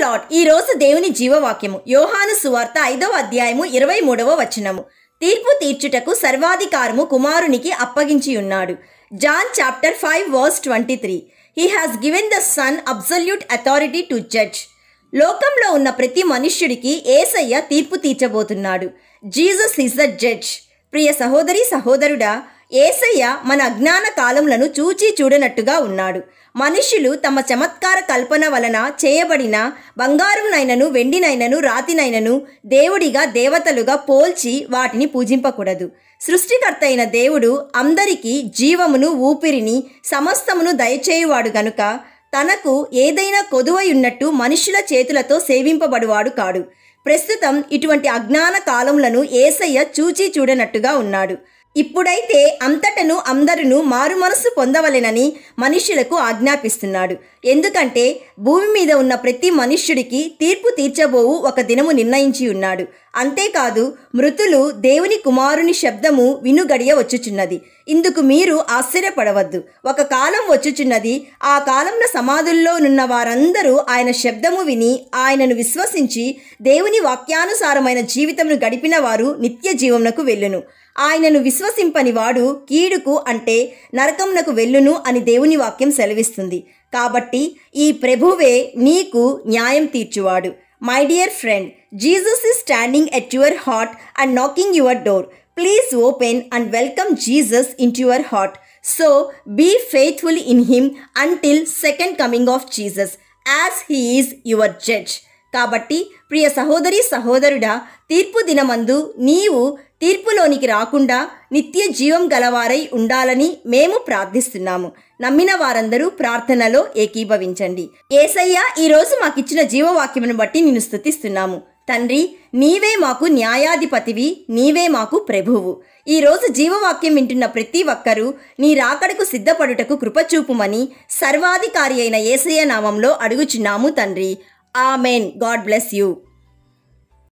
Lord. ఈ రోజు దేవుని జీవవాక్యము యోహాను సువార్త 5వ అధ్యాయము 23వ వచనము. తీర్పు తీర్చుటకు సర్వాధికారము కుమారునికి అప్పగించి ఉన్నాడు. John chapter 5 verse 23. He has given the son absolute authority to judge. లోకంలో ఉన్న ప్రతి మనుష్యుడికి యేసయ్య తీర్పు తీర్చబోతున్నాడు. Jesus is the judge. ప్రియ సహోదరి సహోదరుడా, యేసయ్య మన అజ్ఞాన కాలములను చూచి చూడనట్టుగా ఉన్నాడు. మనుష్యులు తమ చమత్కార కల్పన వలన చేయబడిన బంగారంనైనను వెండినైనను రాతినైనను దేవుడిగా దేవతలుగా పోల్చి వాటిని పూజింపకూడదు. సృష్టికర్త అయిన దేవుడు అందరికీ జీవమును ఊపిరిని సమస్తమును దయచేయువాడు గనుక తనకు ఏదైనా కొదువై ఉన్నట్టు మనుష్యుల చేతులతో సేవింపబడువాడు కాడు. ప్రస్తుతం ఇటువంటి అజ్ఞాన కాలములను యేసయ్య చూచి చూడనట్టుగా ఉన్నాడు. ఇప్పుడైతే అంతటను అందరూ మారు మనస్సు పొందవలెనని మనుష్యులకు ఆజ్ఞాపిస్తున్నాడు. ఎందుకంటే భూమి మీద ఉన్న ప్రతి మనుష్యుడికి తీర్పు తీర్చబోవు ఒక దినము నిర్ణయించి ఉన్నాడు. అంతేకాదు, మృతులు దేవుని కుమారుని శబ్దము వినుగడియ వచ్చుచున్నది. ఇందుకు మీరు ఆశ్చర్యపడవద్దు. ఒక కాలం వచ్చుచున్నది. ఆ కాలంలో సమాధుల్లో నున్న వారందరూ ఆయన శబ్దము విని ఆయనను విశ్వసించి దేవుని వాక్యానుసారమైన జీవితమును గడిపిన వారు నిత్య జీవమునకు వెళ్ళును. ఆయనను విశ్వసింపని వాడు కీడుకు అంటే నరకమునకు వెళ్ళును అని దేవుని వాక్యం సెలవిస్తుంది. కాబట్టి ఈ ప్రభువే నీకు న్యాయం తీర్చువాడు. My dear friend, Jesus is standing at your heart and knocking your door. Please open and welcome Jesus into your heart. So be faithful in him until second coming of Jesus, as he is your judge. కాబట్టి ప్రియ సహోదరి సహోదరుడా, తీర్పు దినమందు నీవు తీర్పులోనికి రాకుండా నిత్య జీవం గలవారై ఉండాలని మేము ప్రార్థిస్తున్నాము. నమ్మిన వారందరూ ప్రార్థనలో ఏకీభవించండి. యేసయ్య, ఈరోజు మాకిచ్చిన జీవవాక్యమును బట్టి నిన్ను స్తుతిస్తున్నాము. తండ్రి, నీవే మాకు న్యాయాధిపతివి, నీవే మాకు ప్రభువు. ఈరోజు జీవవాక్యం వింటున్న ప్రతి ఒక్కరూ నీ రాకడకు సిద్ధపడుటకు కృపచూపుమని సర్వాధికారి అయిన యేసయ్య నామంలో అడుగుచున్నాము తండ్రి. ఆమెన్. God bless you.